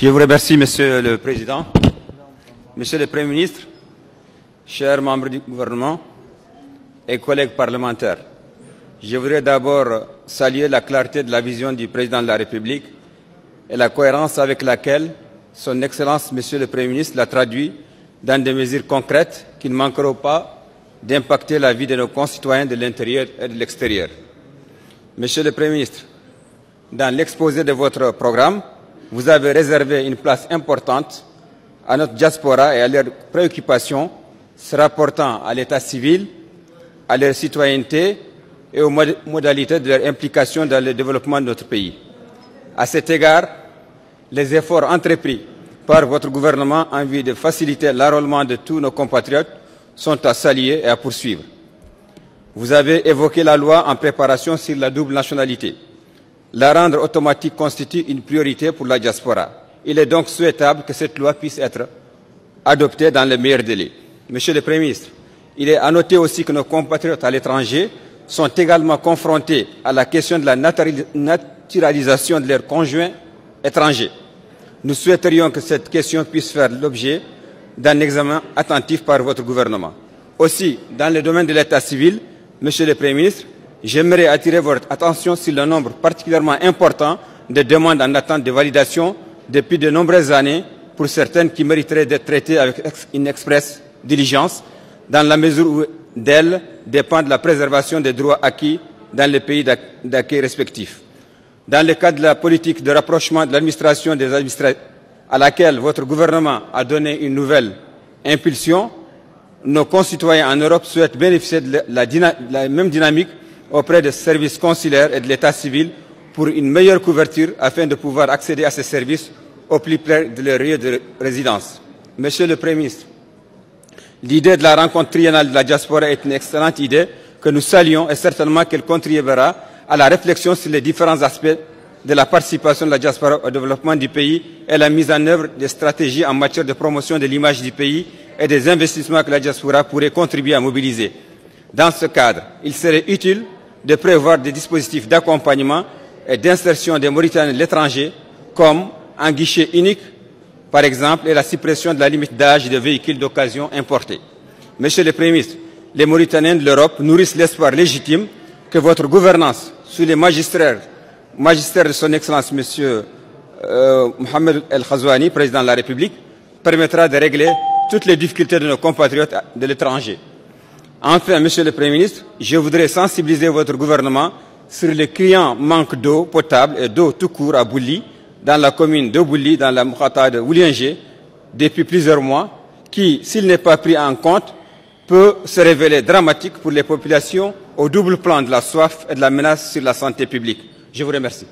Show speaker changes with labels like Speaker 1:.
Speaker 1: Je vous remercie, Monsieur le Président. Monsieur le Premier ministre, chers membres du gouvernement et collègues parlementaires, je voudrais d'abord saluer la clarté de la vision du Président de la République et la cohérence avec laquelle Son Excellence, Monsieur le Premier ministre, l'a traduit dans des mesures concrètes qui ne manqueront pas d'impacter la vie de nos concitoyens de l'intérieur et de l'extérieur. Monsieur le Premier ministre, dans l'exposé de votre programme, vous avez réservé une place importante à notre diaspora et à leurs préoccupations se rapportant à l'état civil, à leur citoyenneté et aux modalités de leur implication dans le développement de notre pays. À cet égard, les efforts entrepris par votre gouvernement en vue de faciliter l'enrôlement de tous nos compatriotes sont à saluer et à poursuivre. Vous avez évoqué la loi en préparation sur la double nationalité. La rendre automatique constitue une priorité pour la diaspora. Il est donc souhaitable que cette loi puisse être adoptée dans les meilleurs délais. Monsieur le Premier ministre, il est à noter aussi que nos compatriotes à l'étranger sont également confrontés à la question de la naturalisation de leurs conjoints étrangers. Nous souhaiterions que cette question puisse faire l'objet d'un examen attentif par votre gouvernement. Aussi, dans le domaine de l'état civil, Monsieur le Premier ministre, j'aimerais attirer votre attention sur le nombre particulièrement important de demandes en attente de validation depuis de nombreuses années, pour certaines qui mériteraient d'être traitées avec une express diligence, dans la mesure où d'elles dépend de la préservation des droits acquis dans les pays d'accueil respectifs. Dans le cadre de la politique de rapprochement de l'administration des administrés à laquelle votre gouvernement a donné une nouvelle impulsion, nos concitoyens en Europe souhaitent bénéficier de la même dynamique auprès des services consulaires et de l'état civil pour une meilleure couverture afin de pouvoir accéder à ces services au plus près de leur lieu de résidence. Monsieur le Premier ministre, l'idée de la rencontre triennale de la diaspora est une excellente idée que nous saluons et certainement qu'elle contribuera à la réflexion sur les différents aspects de la participation de la diaspora au développement du pays et la mise en œuvre des stratégies en matière de promotion de l'image du pays et des investissements que la diaspora pourrait contribuer à mobiliser. Dans ce cadre, il serait utile de prévoir des dispositifs d'accompagnement et d'insertion des Mauritaniens de l'étranger, comme un guichet unique, par exemple, et la suppression de la limite d'âge des véhicules d'occasion importés. Monsieur le Premier ministre, les Mauritaniens de l'Europe nourrissent l'espoir légitime que votre gouvernance, sous les magistères de son Excellence, Monsieur Mohamed El Ghazouani, Président de la République, permettra de régler toutes les difficultés de nos compatriotes de l'étranger. Enfin, Monsieur le Premier ministre, je voudrais sensibiliser votre gouvernement sur le criant manque d'eau potable et d'eau tout court à Bouli, dans la commune de Bouli, dans la Moukhata de Wouliangé, depuis plusieurs mois, qui, s'il n'est pas pris en compte, peut se révéler dramatique pour les populations au double plan de la soif et de la menace sur la santé publique. Je vous remercie.